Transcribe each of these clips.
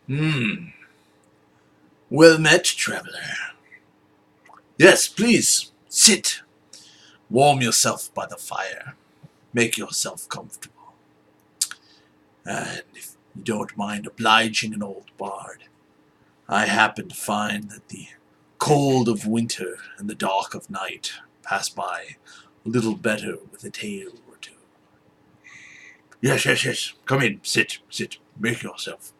Hmm. Well met, traveler. Yes, please, sit. Warm yourself by the fire. Make yourself comfortable. And if you don't mind obliging an old bard, I happen to find that the cold of winter and the dark of night pass by a little better with a tale or two. Yes, yes, yes. Come in, sit, sit. Make yourself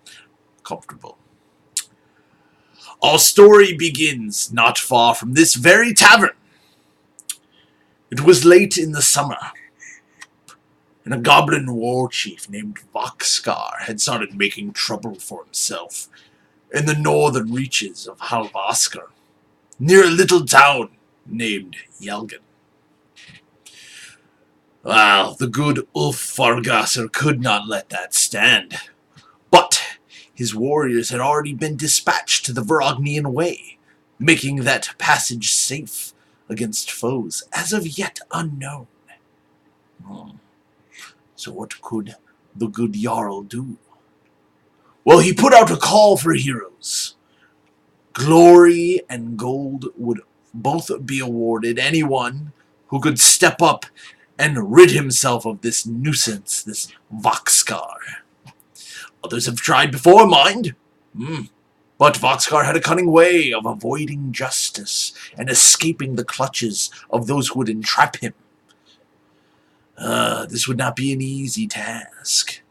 comfortable. Our story begins not far from this very tavern. It was late in the summer, and a goblin war chief named Voxcar had started making trouble for himself in the northern reaches of Halvaskar, near a little town named Yelgin. Well, the good Ulf Fargasser could not let that stand, but his warriors had already been dispatched to the Verognian Way, making that passage safe against foes as of yet unknown. So what could the good Jarl do? Well, he put out a call for heroes. Glory and gold would both be awarded anyone who could step up and rid himself of this nuisance, this Voxcar. Others have tried before, mind. But Voxcar had a cunning way of avoiding justice and escaping the clutches of those who would entrap him. This would not be an easy task.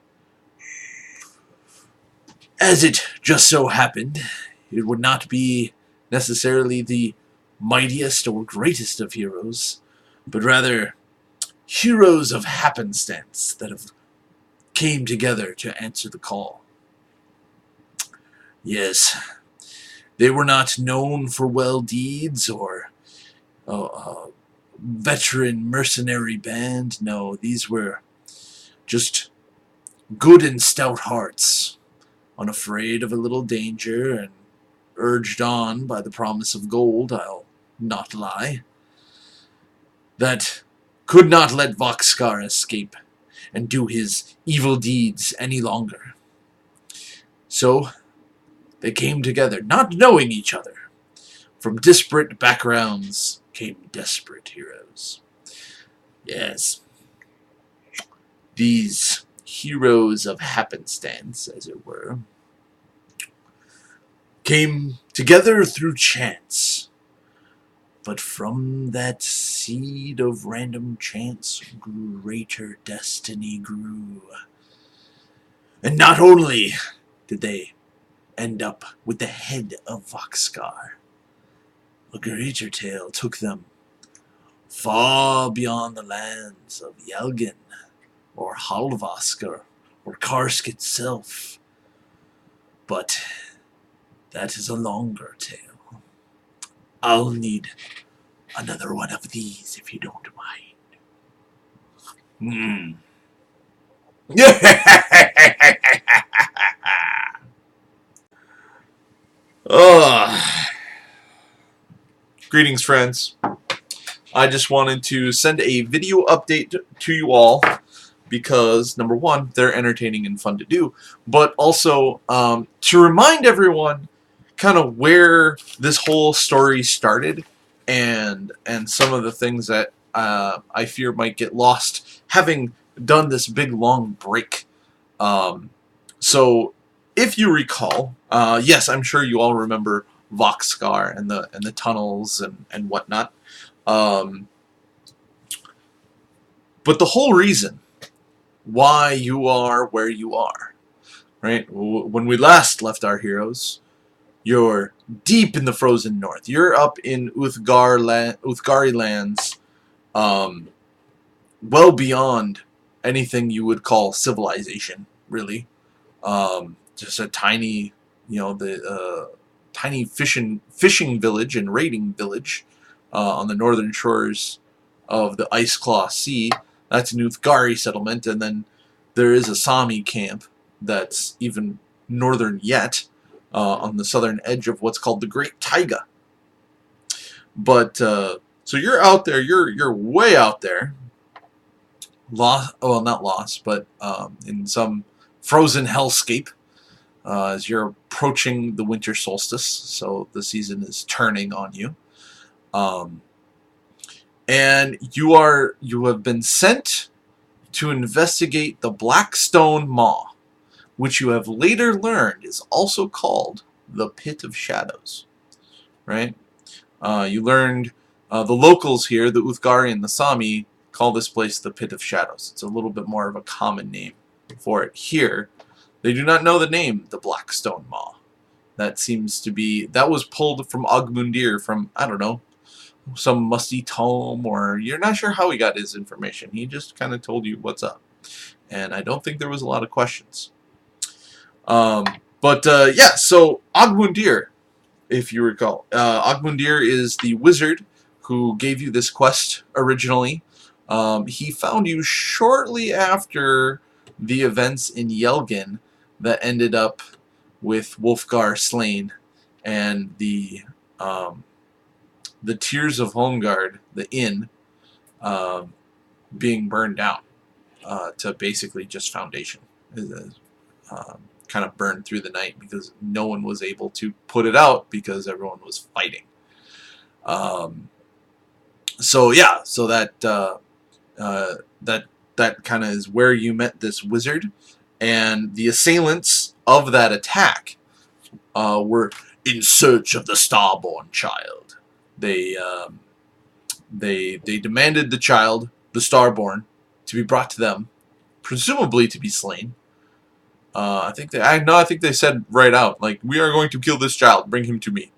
As it just so happened, it would not be necessarily the mightiest or greatest of heroes, but rather heroes of happenstance that have came together to answer the call. Yes, they were not known for well deeds or a veteran mercenary band. No, these were just good and stout hearts, unafraid of a little danger and urged on by the promise of gold, I'll not lie, that could not let Voxcar escape and do his evil deeds any longer. So they came together, not knowing each other. From disparate backgrounds came desperate heroes. Yes, these heroes of happenstance, as it were, came together through chance. But from that seed of random chance, greater destiny grew. And not only did they end up with the head of Voxcar, a greater tale took them far beyond the lands of Yelgin, or Halvaskar, or Karsk itself. But that is a longer tale. I'll need another one of these if you don't mind. Oh. Greetings, friends. I just wanted to send a video update to you all because, number one, they're entertaining and fun to do, but also to remind everyone kind of where this whole story started and some of the things that I fear might get lost having done this big long break. So if you recall, yes, I'm sure you all remember Voxcar and the tunnels and whatnot. But the whole reason why you are where you are, right? When we last left our heroes, you're deep in the frozen north. You're up in Uthgari lands, well beyond anything you would call civilization, really. Just a tiny, tiny fishing village and raiding village on the northern shores of the Ice Claw Sea. That's an Uthgari settlement, and then there is a Sami camp that's even northern yet, on the southern edge of what's called the Great Taiga. But so you're out there, you're way out there. Lost, well, not lost, but in some frozen hellscape. as you're approaching the winter solstice, so the season is turning on you. Um, and you have been sent to investigate the Black Stone Maw, which you have later learned is also called the Pit of Shadows. Right? You learned the locals here, the Uthgari and the Sami, call this place the Pit of Shadows. It's a little bit more of a common name for it here. They do not know the name, the Black Stone Maw. That seems to be, that was pulled from Ogmundir from, I don't know, some musty tome, or you're not sure how he got his information. He just kind of told you what's up. And I don't think there was a lot of questions. Yeah, so Ogmundir, if you recall. Ogmundir is the wizard who gave you this quest originally. He found you shortly after the events in Yelgin that ended up with Wolfgar slain and the Tears of Holmgard, the inn, being burned down to basically just foundation. Kind of burned through the night because no one was able to put it out because everyone was fighting. So that kind of is where you met this wizard, and the assailants of that attack were in search of the Starborn child. They demanded the child, the Starborn, to be brought to them, presumably to be slain. I think they said right out, like, we are going to kill this child. Bring him to me,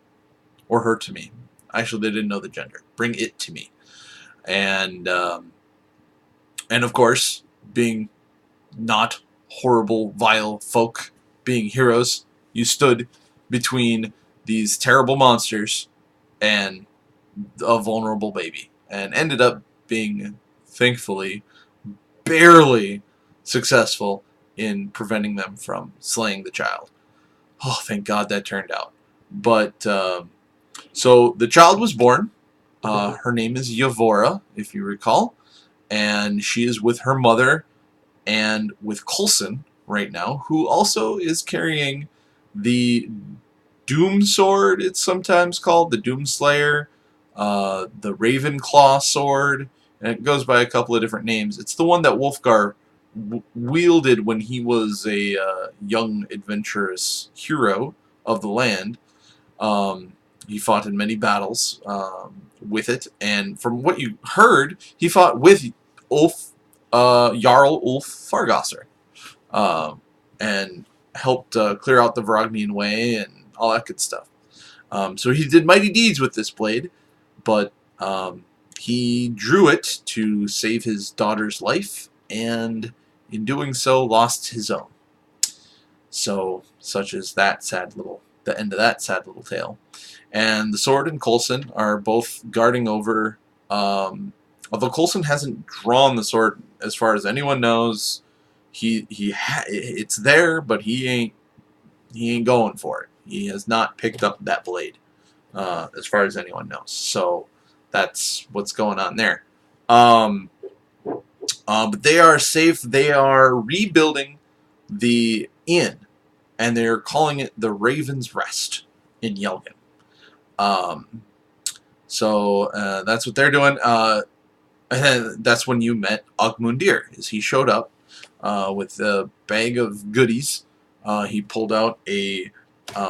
or her to me. Actually, they didn't know the gender. Bring it to me, and of course, being not horrible, vile folk, being heroes, you stood between these terrible monsters and a vulnerable baby, and ended up being, thankfully, barely successful in preventing them from slaying the child. Oh, thank God that turned out. But, so the child was born. Her name is Yavora, if you recall. And she is with her mother and with Coulson right now, who also is carrying the Doom Sword, it's sometimes called, the Doom Slayer, the Ravenclaw Sword, and it goes by a couple of different names. It's the one that Wolfgar wielded when he was a young adventurous hero of the land. He fought in many battles with it, and from what you heard, he fought with Jarl Ulf Fargasser, and helped clear out the Varognian Way and all that good stuff. So he did mighty deeds with this blade, but he drew it to save his daughter's life, and in doing so, lost his own. So, such is the end of that sad little tale. And the sword and Coulson are both guarding over, although Coulson hasn't drawn the sword as far as anyone knows. It's there, but he ain't going for it. He has not picked up that blade, as far as anyone knows. So that's what's going on there. But they are safe. They are rebuilding the inn, and they're calling it the Raven's Rest in Yelgin. So that's what they're doing. And that's when you met Ogmundir, as he showed up with a bag of goodies. He pulled out a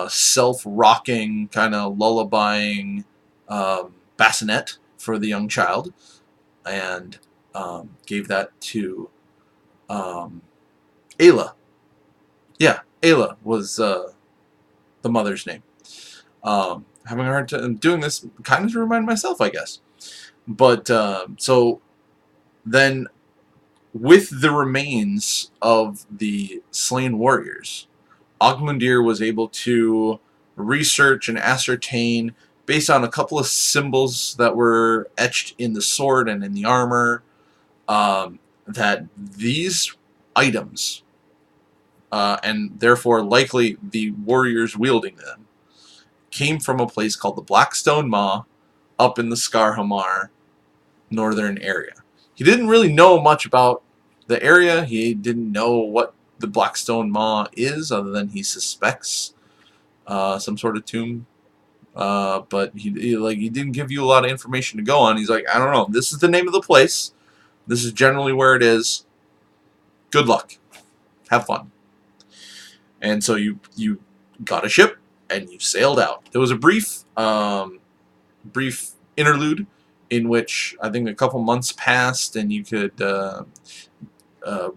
self-rocking, kind of lullabying bassinet for the young child, and gave that to Ayla. Yeah, Ayla was the mother's name. Having a hard time doing this, kind of to remind myself, I guess. But so then, with the remains of the slain warriors, Ogmundir was able to research and ascertain, based on a couple of symbols that were etched in the sword and in the armor, that these items, and therefore likely the warriors wielding them, came from a place called the Blackstone Maw up in the Skarhamar northern area. He didn't really know much about the area. He didn't know what the Blackstone Maw is, other than he suspects some sort of tomb. But he didn't give you a lot of information to go on. He's like, I don't know. This is the name of the place. This is generally where it is. Good luck. Have fun. And so you got a ship and you sailed out. There was a brief interlude in which I think a couple months passed, and you could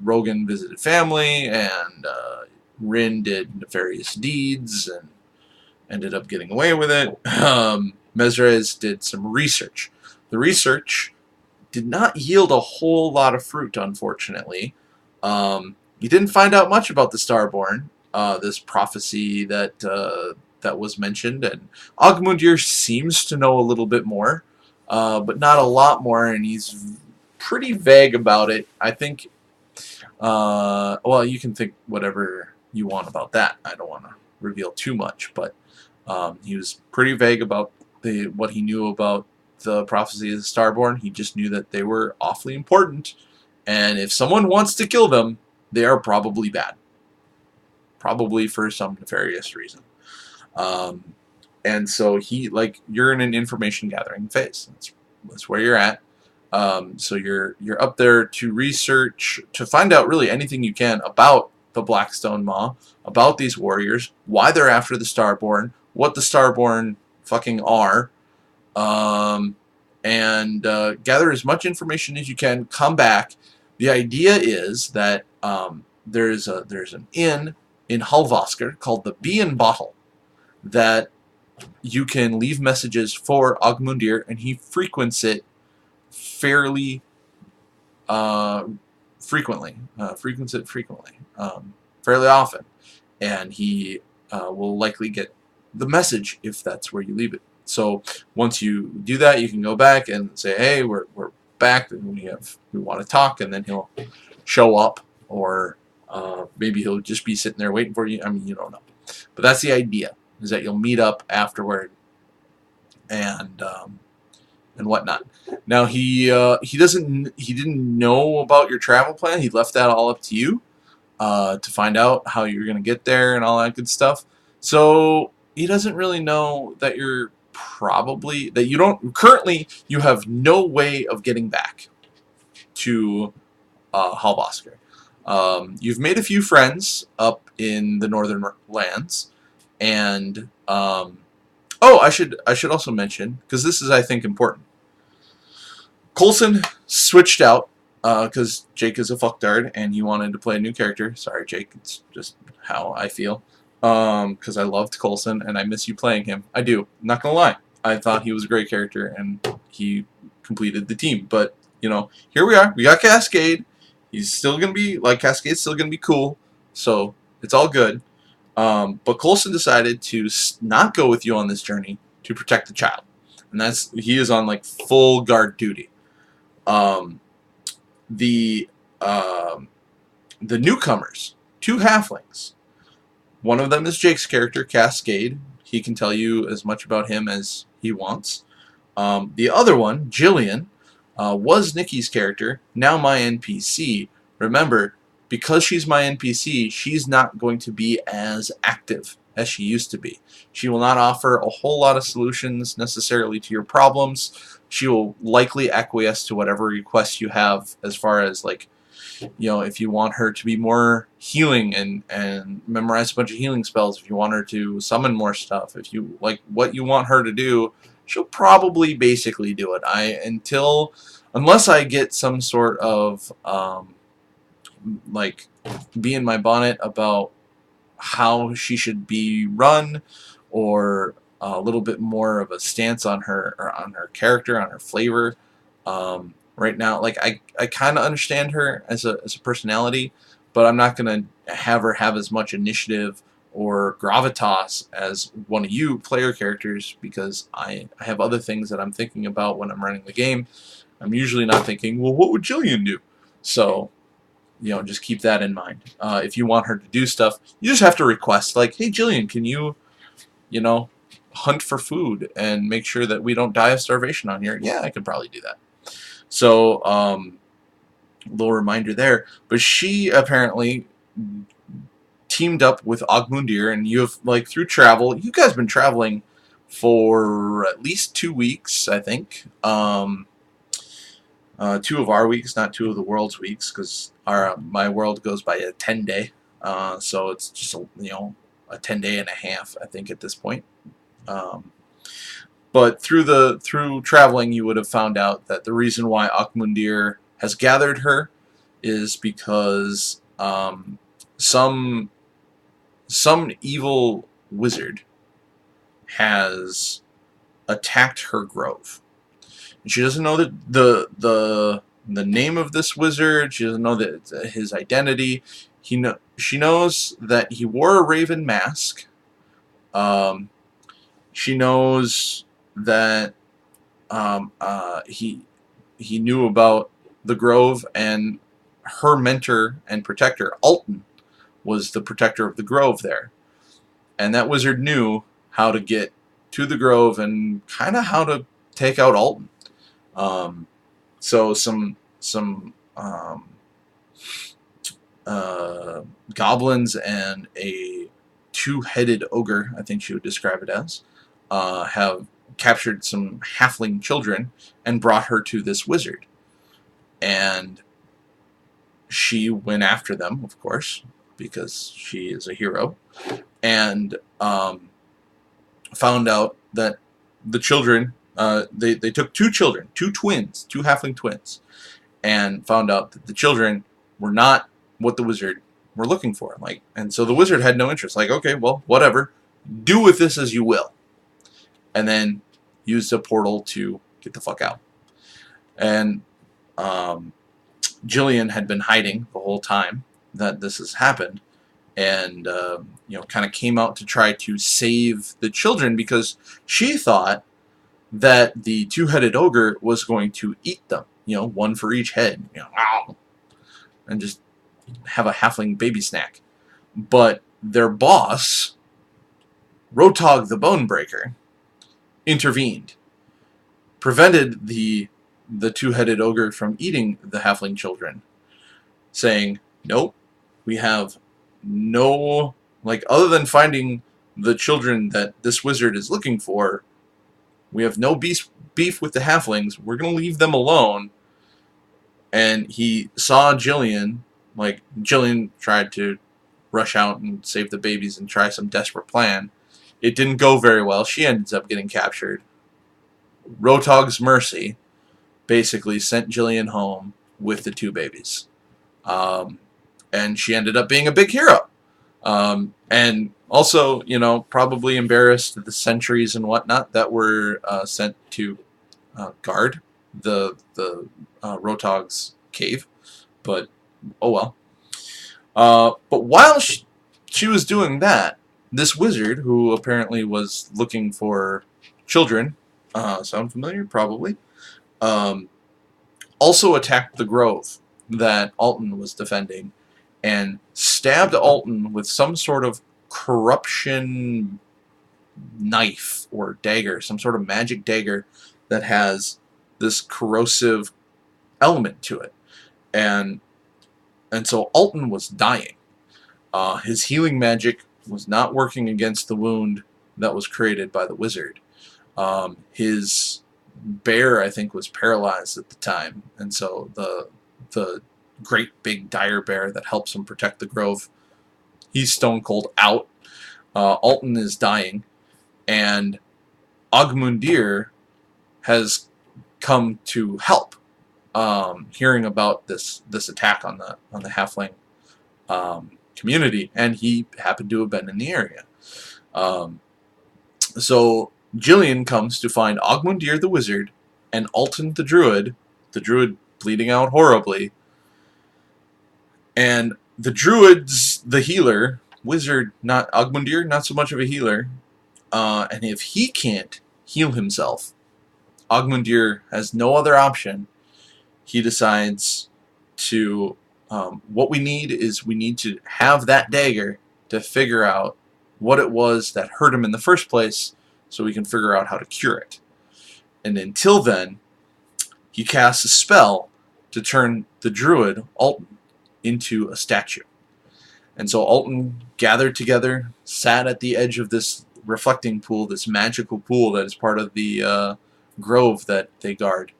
Rogan visited family, and Rin did nefarious deeds and ended up getting away with it. Mesrez did some research. The research did not yield a whole lot of fruit, unfortunately. You didn't find out much about the Starborn, this prophecy that that was mentioned, and Ogmundir seems to know a little bit more, but not a lot more, and he's pretty vague about it. I think, well, you can think whatever you want about that. I don't want to reveal too much, but he was pretty vague about what he knew about the prophecy of the Starborn. He just knew that they were awfully important, and if someone wants to kill them, they are probably bad. Probably for some nefarious reason. And so you're in an information gathering phase. That's where you're at. So you're up there to research, to find out really anything you can about the Blackstone Maw, about these warriors, why they're after the Starborn, what the Starborn fucking are, and gather as much information as you can. Come back. The idea is that there's an inn in Halvaskr called the Bee and Bottle that you can leave messages for Ogmundir, and he frequents it fairly frequently, fairly often, and he will likely get the message if that's where you leave it. So once you do that, you can go back and say, hey, we're back, and we want to talk, and then he'll show up, or maybe he'll just be sitting there waiting for you. I mean, you don't know, but that's the idea, is that you'll meet up afterward and whatnot. Now he didn't know about your travel plan. He left that all up to you to find out how you're gonna get there and all that good stuff. So he doesn't really know that you have no way of getting back to Halvaskr. You've made a few friends up in the northern lands, and oh, I should also mention, because this is, I think, important. Coulson switched out because Jake is a fucktard and he wanted to play a new character. Sorry, Jake, it's just how I feel. Because I loved Coulson and I miss you playing him. I do. I'm not gonna lie. I thought he was a great character and he completed the team. But you know, here we are. We got Cascade. He's still gonna be Cascade's still gonna be cool. So it's all good. But Coulson decided to not go with you on this journey to protect the child, and he is on full guard duty. The newcomers, two halflings. One of them is Jake's character, Cascade. He can tell you as much about him as he wants. The other one, Jillian, was Nikki's character, now my NPC. Remember, because she's my NPC, she's not going to be as active as she used to be. She will not offer a whole lot of solutions necessarily to your problems. She will likely acquiesce to whatever requests you have, as far as if you want her to be more healing and memorize a bunch of healing spells, if you want her to summon more stuff, if you what you want her to do, she'll probably basically do it. Unless I get some sort of bee in my bonnet about how she should be run, or a little bit more of a stance on her, or on her character, on her flavor. Right now, I kind of understand her as a personality, but I'm not gonna have her have as much initiative or gravitas as one of you player characters, because I have other things that I'm thinking about when I'm running the game. I'm usually not thinking, well, what would Jillian do? So, just keep that in mind. If you want her to do stuff, you just have to request, hey, Jillian, can you, hunt for food and make sure that we don't die of starvation on here? Yeah, I could probably do that. So, little reminder there. But she apparently teamed up with Ogmundir, and you have, like, through travel, you guys have been traveling for at least 2 weeks, I think. 2 of our weeks, not 2 of the world's weeks, because my world goes by a 10-day. So it's just a 10-day and a half, I think, at this point. But through traveling, you would have found out that the reason why Ogmundir has gathered her is because some evil wizard has attacked her grove. And she doesn't know the name of this wizard. She doesn't know his identity. She knows that he wore a raven mask. She knows that he knew about the grove, and her mentor and protector, Alton, was the protector of the grove there. And that wizard knew how to get to the grove and kind of how to take out Alton. So some goblins and a two-headed ogre, I think she would describe it as, have captured some halfling children and brought her to this wizard. And she went after them, of course, because she is a hero, and found out that the children, they took 2 children, 2 twins, 2 halfling twins, and found out that the children were not what the wizard were looking for. And so the wizard had no interest. Like, okay, well, whatever, do with this as you will. And then used a portal to get the fuck out. And Jillian had been hiding the whole time that this has happened, and kind of came out to try to save the children, because she thought that the two-headed ogre was going to eat them, one for each head, and just have a halfling baby snack. But their boss, Rotog the Bonebreaker, intervened, prevented the two-headed ogre from eating the halfling children, saying, nope, we have no, other than finding the children that this wizard is looking for, we have no beef with the halflings. We're going to leave them alone. And he saw Jillian. Jillian tried to rush out and save the babies and try some desperate plan. It didn't go very well. She ends up getting captured. Rotog's mercy basically sent Jillian home with the 2 babies. And she ended up being a big hero. And also, probably embarrassed the sentries and whatnot that were sent to guard the Rotog's cave. But, oh well. But while she was doing that, this wizard, who apparently was looking for children, sound familiar? Probably. Also attacked the grove that Alton was defending, and stabbed Alton with some sort of corruption knife or dagger, some sort of magic dagger that has this corrosive element to it. And so Alton was dying. His healing magic was not working against the wound that was created by the wizard. His bear, I think, was paralyzed at the time, and so the great big dire bear that helps him protect the grove, he's stone cold out. Alton is dying, and Ogmundir has come to help, hearing about this attack on the halfling community, and he happened to have been in the area. So Jillian comes to find Ogmundir the wizard and Alton the druid bleeding out horribly, and the druid's the healer, wizard, not Ogmundir, not so much of a healer, and if he can't heal himself, Ogmundir has no other option. He decides to, what we need to have that dagger to figure out what it was that hurt him in the first place, so we can figure out how to cure it. And until then, he casts a spell to turn the druid, Alton, into a statue. And so Alton gathered together, sat at the edge of this reflecting pool, this magical pool that is part of the grove that they guard.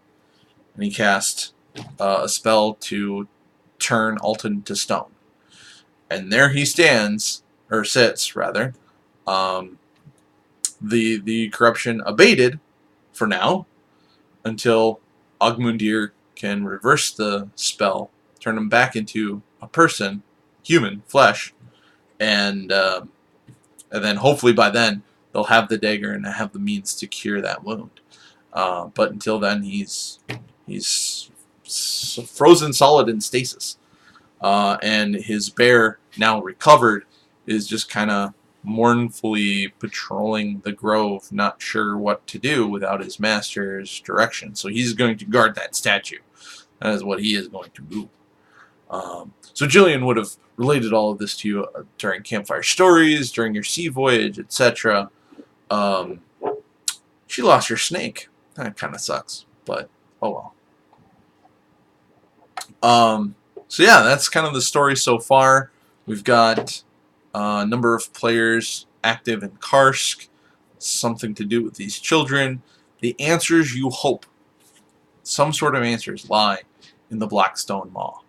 And he cast a spell to turn Alton to stone. And there he stands, or sits rather. Um, the corruption abated for now until Ogmundir can reverse the spell, turn him back into a person, human flesh, and then hopefully by then they'll have the dagger and have the means to cure that wound. But until then, he's frozen solid in stasis. And his bear, now recovered, is just kind of mournfully patrolling the grove, not sure what to do without his master's direction. So he's going to guard that statue. That is what he is going to do. So Jillian would have related all of this to you during campfire stories, during your sea voyage, etc. She lost her snake. That kind of sucks, but oh well. So yeah, that's kind of the story so far. We've got a number of players active in Karsk, something to do with these children. The answers, you hope, some sort of answers lie in the Blackstone Maw.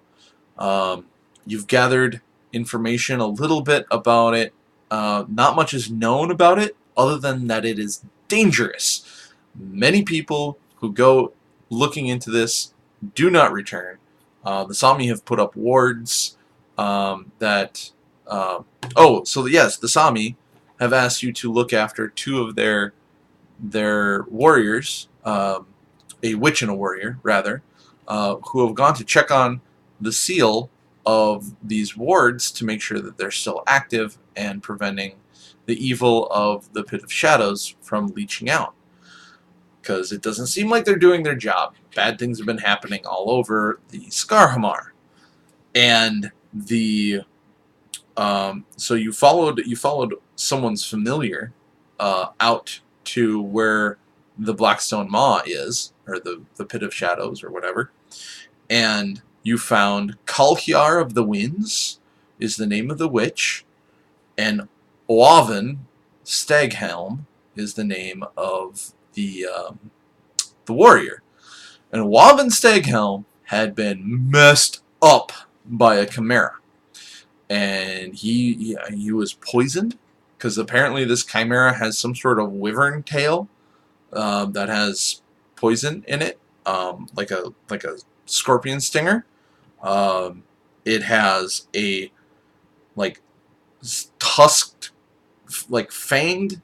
You've gathered information a little bit about it. Not much is known about it other than that it is dangerous. Many people who go looking into this do not return. The Sami have put up wards that... yes, the Sami have asked you to look after two of their warriors, a witch and a warrior, rather, who have gone to check on the seal of these wards to make sure that they're still active and preventing the evil of the Pit of Shadows from leaching out. Because it doesn't seem like they're doing their job. Bad things have been happening all over the Skarhamar. And the... so you followed someone's familiar out to where the Blackstone Maw is, or the Pit of Shadows, or whatever. And you found Kalhyar of the Winds is the name of the witch, and Oaven Staghelm is the name of the warrior. And Oaven Staghelm had been messed up by a chimera. And he was poisoned, because apparently this chimera has some sort of wyvern tail that has poison in it, like a scorpion stinger. It has a tusked, fanged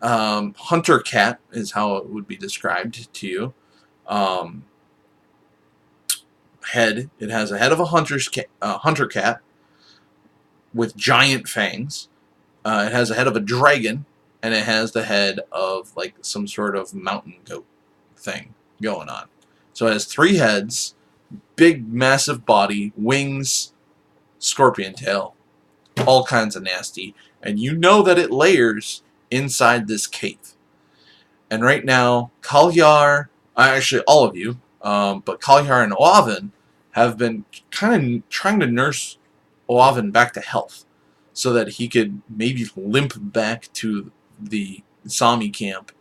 hunter cat is how it would be described to you. Head. It has a head of a hunter cat with giant fangs. It has a head of a dragon, and it has the head of some sort of mountain goat thing going on. So it has 3 heads, big massive body, wings, scorpion tail, all kinds of nasty. And you know that it layers inside this cave. And right now, Kalhyar, actually all of you, but Kalhyar and Oaven have been kind of trying to nurse Oaven back to health so that he could maybe limp back to the Sami camp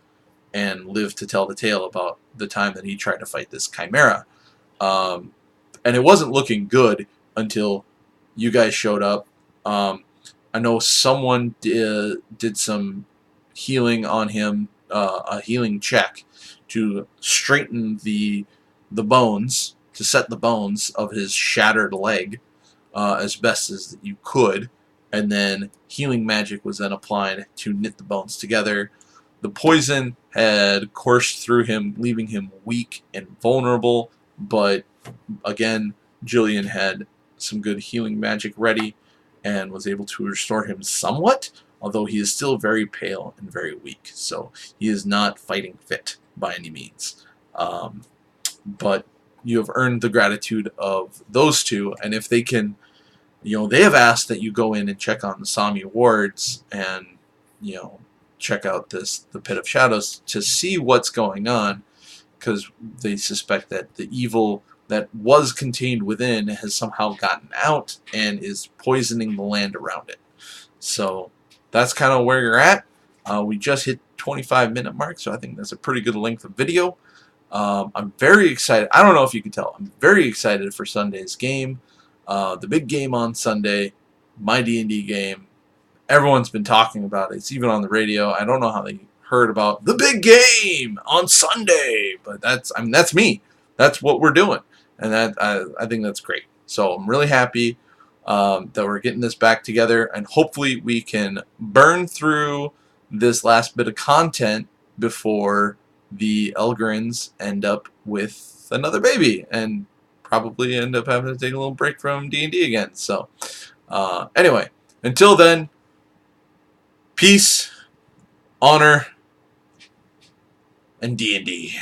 and live to tell the tale about the time that he tried to fight this chimera. And it wasn't looking good until you guys showed up. I know someone did some healing on him, a healing check to straighten the bones, to set the bones of his shattered leg as best as you could. And then healing magic was then applied to knit the bones together. The poison had coursed through him, leaving him weak and vulnerable. But again, Jillian had some good healing magic ready and was able to restore him somewhat, although he is still very pale and very weak. So he is not fighting fit by any means. But you have earned the gratitude of those two, and if they can, they have asked that you go in and check on the Sami wards and, check out the Pit of Shadows to see what's going on, because they suspect that the evil that was contained within has somehow gotten out and is poisoning the land around it. So that's kind of where you're at. We just hit 25-minute mark, so I think that's a pretty good length of video. I'm very excited. I don't know if you can tell. I'm very excited for Sunday's game. The big game on Sunday, my D&D game. Everyone's been talking about it. It's even on the radio. I don't know how they heard about the big game on Sunday, but that's me. That's what we're doing, and I think that's great. So I'm really happy that we're getting this back together, and hopefully we can burn through this last bit of content before the Elgrins end up with another baby and probably end up having to take a little break from D&D again. So anyway, until then, peace, honor, and D&D.